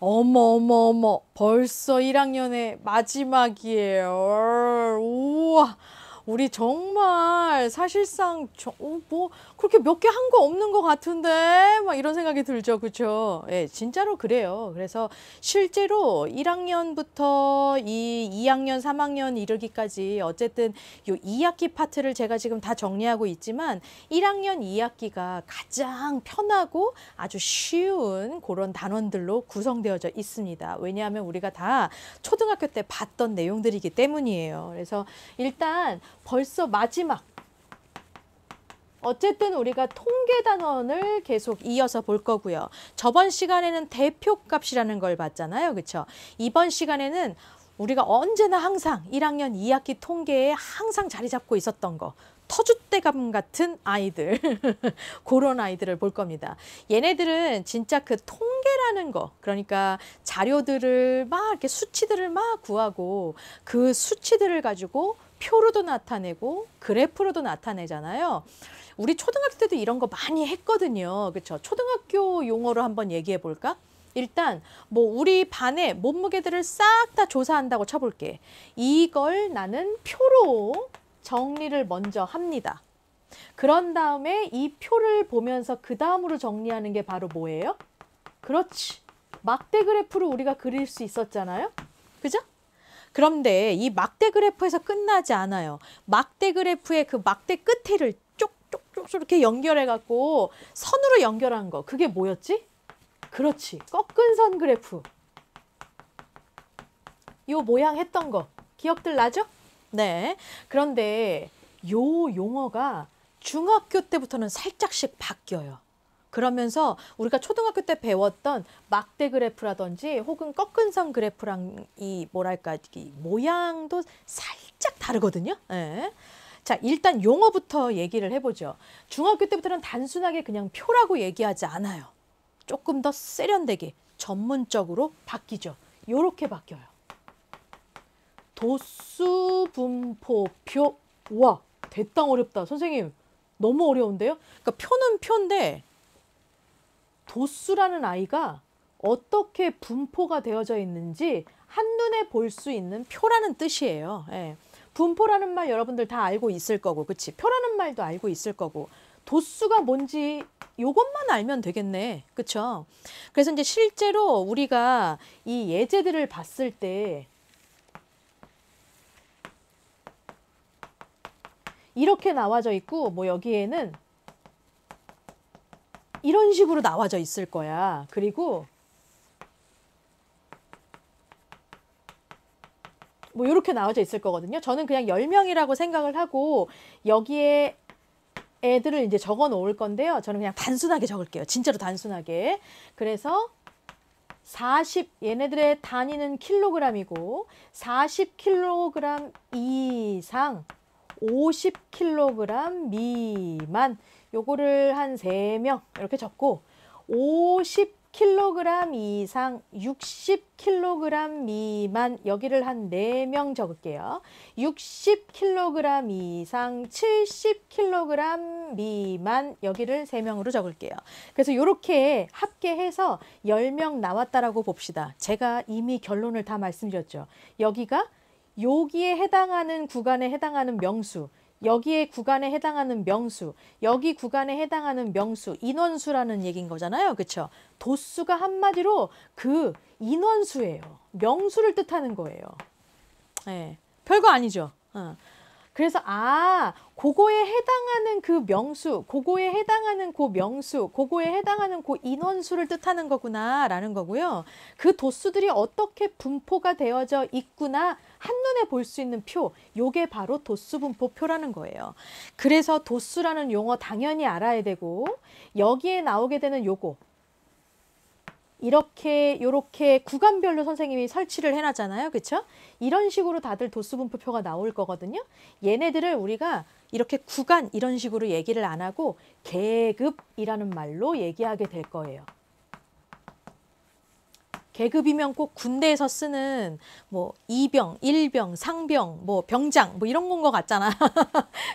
어머, 어머, 어머. 벌써 1학년의 마지막이에요. 우와. 우리 정말 사실상 뭐 그렇게 몇 개 한 거 없는 것 같은데 막 이런 생각이 들죠. 그렇죠? 예, 진짜로 그래요. 그래서 실제로 1학년부터 이 2학년, 3학년 이르기까지 어쨌든 요 2학기 파트를 제가 지금 다 정리하고 있지만 1학년 2학기가 가장 편하고 아주 쉬운 그런 단원들로 구성되어져 있습니다. 왜냐하면 우리가 다 초등학교 때 봤던 내용들이기 때문이에요. 그래서 일단 벌써 마지막 어쨌든 우리가 통계 단원을 계속 이어서 볼 거고요. 저번 시간에는 대표값이라는 걸 봤잖아요. 그렇죠? 이번 시간에는 우리가 언제나 항상 1학년 2학기 통계에 항상 자리 잡고 있었던 거. 터줏대감 같은 아이들 그런 아이들을 볼 겁니다. 얘네들은 진짜 그 통계라는 거 그러니까 자료들을 막 이렇게 수치들을 막 구하고 그 수치들을 가지고 표로도 나타내고 그래프로도 나타내잖아요. 우리 초등학교 때도 이런 거 많이 했거든요. 그렇죠? 초등학교 용어로 한번 얘기해 볼까? 일단 뭐 우리 반의 몸무게들을 싹 다 조사한다고 쳐볼게. 이걸 나는 표로 정리를 먼저 합니다. 그런 다음에 이 표를 보면서 그 다음으로 정리하는 게 바로 뭐예요? 그렇지. 막대 그래프를 우리가 그릴 수 있었잖아요. 그죠? 그런데 이 막대 그래프에서 끝나지 않아요. 막대 그래프의 그 막대 끝에를 쪽쪽쪽 이렇게 연결해 갖고 선으로 연결한 거. 그게 뭐였지? 그렇지. 꺾은 선 그래프. 요 모양 했던 거. 기억들 나죠? 네. 그런데 요 용어가 중학교 때부터는 살짝씩 바뀌어요. 그러면서 우리가 초등학교 때 배웠던 막대 그래프라든지 혹은 꺾은 선 그래프랑 이 뭐랄까 이 모양도 살짝 다르거든요. 네. 자, 일단 용어부터 얘기를 해보죠. 중학교 때부터는 단순하게 그냥 표라고 얘기하지 않아요. 조금 더 세련되게 전문적으로 바뀌죠. 요렇게 바뀌어요. 도수분포표. 와, 대땅 어렵다. 선생님, 너무 어려운데요? 그러니까 표는 표인데 도수라는 아이가 어떻게 분포가 되어져 있는지 한눈에 볼 수 있는 표라는 뜻이에요. 예. 분포라는 말 여러분들 다 알고 있을 거고, 그치? 표라는 말도 알고 있을 거고, 도수가 뭔지 요것만 알면 되겠네. 그쵸? 그래서 이제 실제로 우리가 이 예제들을 봤을 때 이렇게 나와져 있고, 뭐 여기에는 이런 식으로 나와져 있을 거야. 그리고 뭐 이렇게 나와져 있을 거거든요. 저는 그냥 10명이라고 생각을 하고 여기에 애들을 이제 적어 놓을 건데요. 저는 그냥 단순하게 적을게요. 진짜로 단순하게. 그래서 40, 얘네들의 단위는 킬로그램이고 40kg 이상, 50kg 미만 요거를 한 3명 이렇게 적고 50kg 이상, 60kg 미만 여기를 한 4명 적을게요. 60kg 이상, 70kg 미만 여기를 3명으로 적을게요. 그래서 이렇게 합계해서 10명 나왔다라고 봅시다. 제가 이미 결론을 다 말씀드렸죠. 여기가 여기에 해당하는 구간에 해당하는 명수, 여기에 구간에 해당하는 명수, 여기 구간에 해당하는 명수, 인원수라는 얘기인 거잖아요. 그렇죠? 도수가 한마디로 그 인원수예요. 명수를 뜻하는 거예요. 네, 별거 아니죠. 그래서 그거에 해당하는 그 명수, 그거에 해당하는 그 명수, 그거에 해당하는 그 인원수를 뜻하는 거구나라는 거고요. 그 도수들이 어떻게 분포가 되어져 있구나 한눈에 볼 수 있는 표, 요게 바로 도수분포표라는 거예요. 그래서 도수라는 용어 당연히 알아야 되고 여기에 나오게 되는 요거 이렇게 요렇게 구간별로 선생님이 설치를 해놨잖아요. 그쵸? 이런 식으로 다들 도수분포표가 나올 거거든요. 얘네들을 우리가 이렇게 구간 이런 식으로 얘기를 안 하고 계급이라는 말로 얘기하게 될 거예요. 계급이면 꼭 군대에서 쓰는 뭐 이병, 일병, 상병, 뭐 병장 뭐 이런 건 것 같잖아.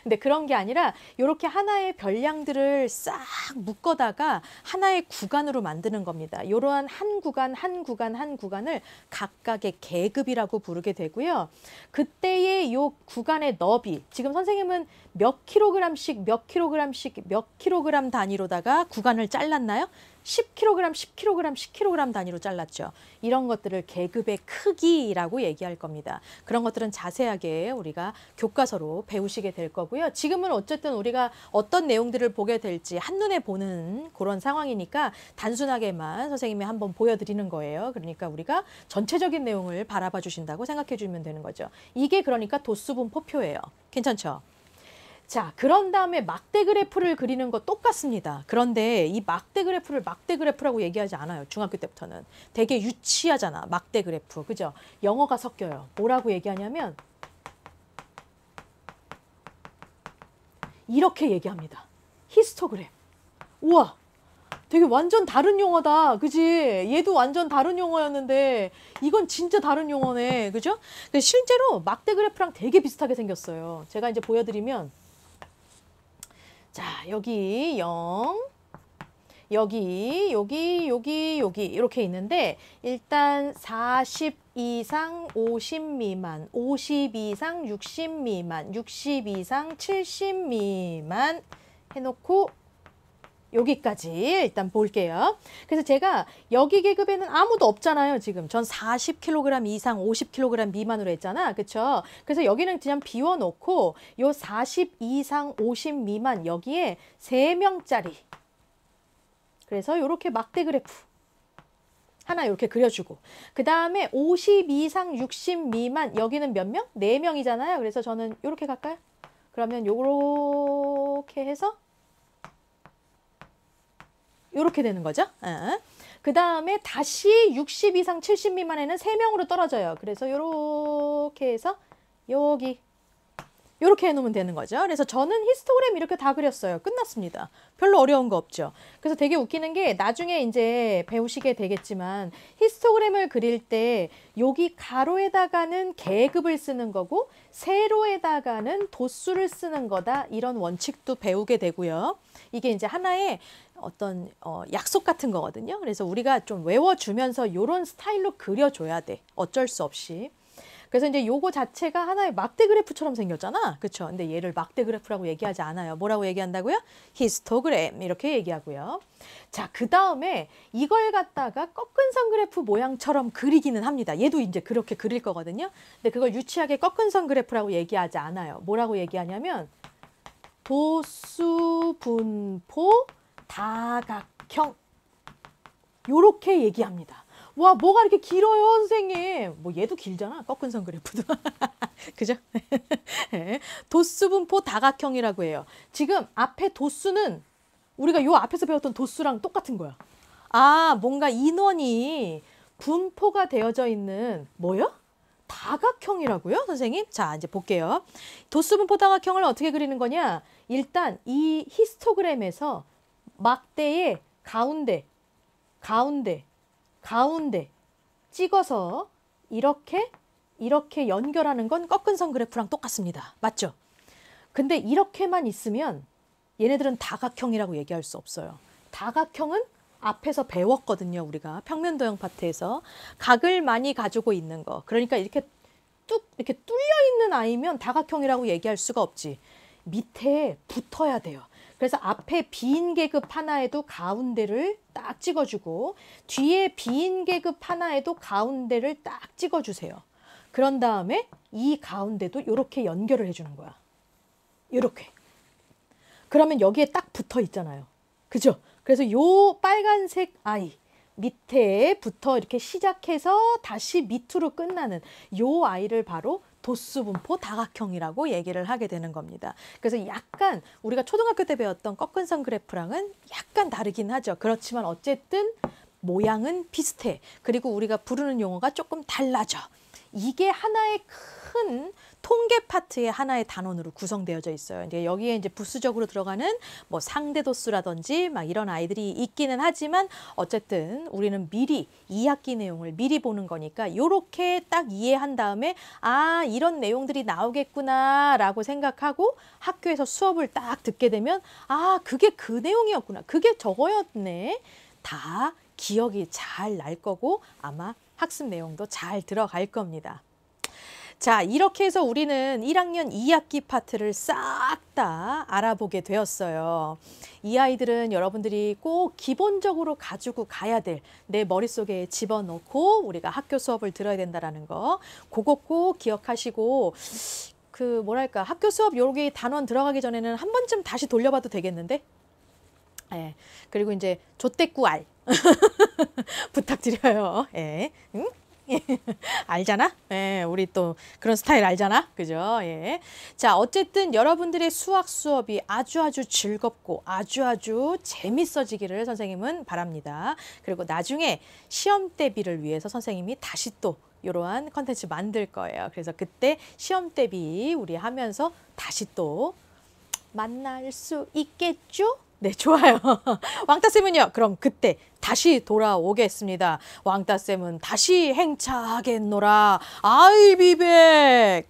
근데 그런 게 아니라 이렇게 하나의 별량들을 싹 묶어다가 하나의 구간으로 만드는 겁니다. 이러한 한 구간, 한 구간, 한 구간을 각각의 계급이라고 부르게 되고요. 그때의 요 구간의 너비, 지금 선생님은 몇 킬로그램씩 몇 킬로그램씩 몇 킬로그램 단위로다가 구간을 잘랐나요? 10kg, 10kg, 10kg 단위로 잘랐죠. 이런 것들을 계급의 크기라고 얘기할 겁니다. 그런 것들은 자세하게 우리가 교과서로 배우시게 될 거고요. 지금은 어쨌든 우리가 어떤 내용들을 보게 될지 한눈에 보는 그런 상황이니까 단순하게만 선생님이 한번 보여드리는 거예요. 그러니까 우리가 전체적인 내용을 바라봐 주신다고 생각해 주면 되는 거죠. 이게 그러니까 도수분포표예요. 괜찮죠? 자, 그런 다음에 막대 그래프를 그리는 거 똑같습니다. 그런데 이 막대 그래프를 막대 그래프라고 얘기하지 않아요. 중학교 때부터는. 되게 유치하잖아. 막대 그래프. 그죠? 영어가 섞여요. 뭐라고 얘기하냐면 이렇게 얘기합니다. 히스토그램. 우와! 되게 완전 다른 용어다. 그지? 얘도 완전 다른 용어였는데 이건 진짜 다른 용어네. 그죠? 실제로 막대 그래프랑 되게 비슷하게 생겼어요. 제가 이제 보여드리면 자, 여기 0, 여기 이렇게 있는데 일단 40 이상 50 미만, 50 이상 60 미만, 60 이상 70 미만 해놓고 여기까지 일단 볼게요. 그래서 제가 여기 계급에는 아무도 없잖아요. 지금 전 40kg 이상 50kg 미만으로 했잖아. 그쵸? 그래서 여기는 그냥 비워놓고 요 40 이상 50 미만 여기에 3명짜리. 그래서 이렇게 막대 그래프 하나 이렇게 그려주고 그 다음에 50 이상 60 미만 여기는 몇 명? 4명이잖아요. 그래서 저는 이렇게 갈까요? 그러면 요렇게 해서 이렇게 되는 거죠. 그 다음에 다시 60 이상 70 미만에는 3명으로 떨어져요. 그래서 이렇게 해서 여기 이렇게 해놓으면 되는 거죠. 그래서 저는 히스토그램 이렇게 다 그렸어요. 끝났습니다. 별로 어려운 거 없죠. 그래서 되게 웃기는 게 나중에 이제 배우시게 되겠지만 히스토그램을 그릴 때 여기 가로에다가는 계급을 쓰는 거고 세로에다가는 도수를 쓰는 거다. 이런 원칙도 배우게 되고요. 이게 이제 하나의 어떤 약속 같은 거거든요. 그래서 우리가 좀 외워주면서 이런 스타일로 그려줘야 돼. 어쩔 수 없이. 그래서 이제 요거 자체가 하나의 막대 그래프처럼 생겼잖아. 그렇죠? 근데 얘를 막대 그래프라고 얘기하지 않아요. 뭐라고 얘기한다고요? 히스토그램 이렇게 얘기하고요. 자, 그 다음에 이걸 갖다가 꺾은 선 그래프 모양처럼 그리기는 합니다. 얘도 이제 그렇게 그릴 거거든요. 근데 그걸 유치하게 꺾은 선 그래프라고 얘기하지 않아요. 뭐라고 얘기하냐면 도수 분포 다각형 요렇게 얘기합니다. 와, 뭐가 이렇게 길어요, 선생님. 뭐 얘도 길잖아. 꺾은 선 그래프도. 그죠? 도수 분포 다각형이라고 해요. 지금 앞에 도수는 우리가 요 앞에서 배웠던 도수랑 똑같은 거야. 아, 뭔가 인원이 분포가 되어져 있는 뭐요? 다각형이라고요, 선생님? 자, 이제 볼게요. 도수 분포 다각형을 어떻게 그리는 거냐? 일단 이 히스토그램에서 막대의 가운데 찍어서 이렇게 연결하는 건 꺾은 선 그래프랑 똑같습니다. 맞죠? 근데 이렇게만 있으면 얘네들은 다각형이라고 얘기할 수 없어요. 다각형은 앞에서 배웠거든요. 우리가 평면도형 파트에서 각을 많이 가지고 있는 거. 그러니까 이렇게 이렇게 뚫려 있는 아이면 다각형이라고 얘기할 수가 없지. 밑에 붙어야 돼요. 그래서 앞에 빈 계급 하나에도 가운데를 딱 찍어주고 뒤에 빈 계급 하나에도 가운데를 딱 찍어주세요. 그런 다음에 이 가운데도 이렇게 연결을 해주는 거야. 이렇게. 그러면 여기에 딱 붙어 있잖아요. 그죠? 그래서 요 빨간색 아이 밑에부터 이렇게 시작해서 다시 밑으로 끝나는 요 아이를 바로 도수분포 다각형이라고 얘기를 하게 되는 겁니다. 그래서 약간 우리가 초등학교 때 배웠던 꺾은 선 그래프랑은 약간 다르긴 하죠. 그렇지만 어쨌든 모양은 비슷해. 그리고 우리가 부르는 용어가 조금 달라져. 이게 하나의 큰 통계 파트의 하나의 단원으로 구성되어져 있어요. 이제 여기에 이제 부수적으로 들어가는 뭐 상대도수라든지 막 이런 아이들이 있기는 하지만 어쨌든 우리는 미리 2학기 내용을 미리 보는 거니까 요렇게 딱 이해한 다음에 아, 이런 내용들이 나오겠구나라고 생각하고 학교에서 수업을 딱 듣게 되면 아, 그게 그 내용이었구나. 그게 저거였네. 다 기억이 잘 날 거고 아마 학습 내용도 잘 들어갈 겁니다. 자, 이렇게 해서 우리는 1학년 2학기 파트를 싹 다 알아보게 되었어요. 이 아이들은 여러분들이 꼭 기본적으로 가지고 가야 될 내 머릿속에 집어넣고 우리가 학교 수업을 들어야 된다는 거 그거 꼭 기억하시고 그 뭐랄까 학교 수업 여기 단원 들어가기 전에는 한 번쯤 다시 돌려봐도 되겠는데? 예. 그리고 이제 조떼꾸 알 부탁드려요. 예. 응? 알잖아? 예, 우리 또 그런 스타일 알잖아? 그죠? 예. 자, 어쨌든 여러분들의 수학 수업이 아주 즐겁고 아주 재밌어지기를 선생님은 바랍니다. 그리고 나중에 시험 대비를 위해서 선생님이 다시 또 이러한 컨텐츠 만들 거예요. 그래서 그때 시험 대비 우리 하면서 다시 또 만날 수 있겠죠? 네, 좋아요. 왕따쌤은요, 그럼 그때 다시 돌아오겠습니다. 왕따쌤은 다시 행차하겠노라. I'll be back.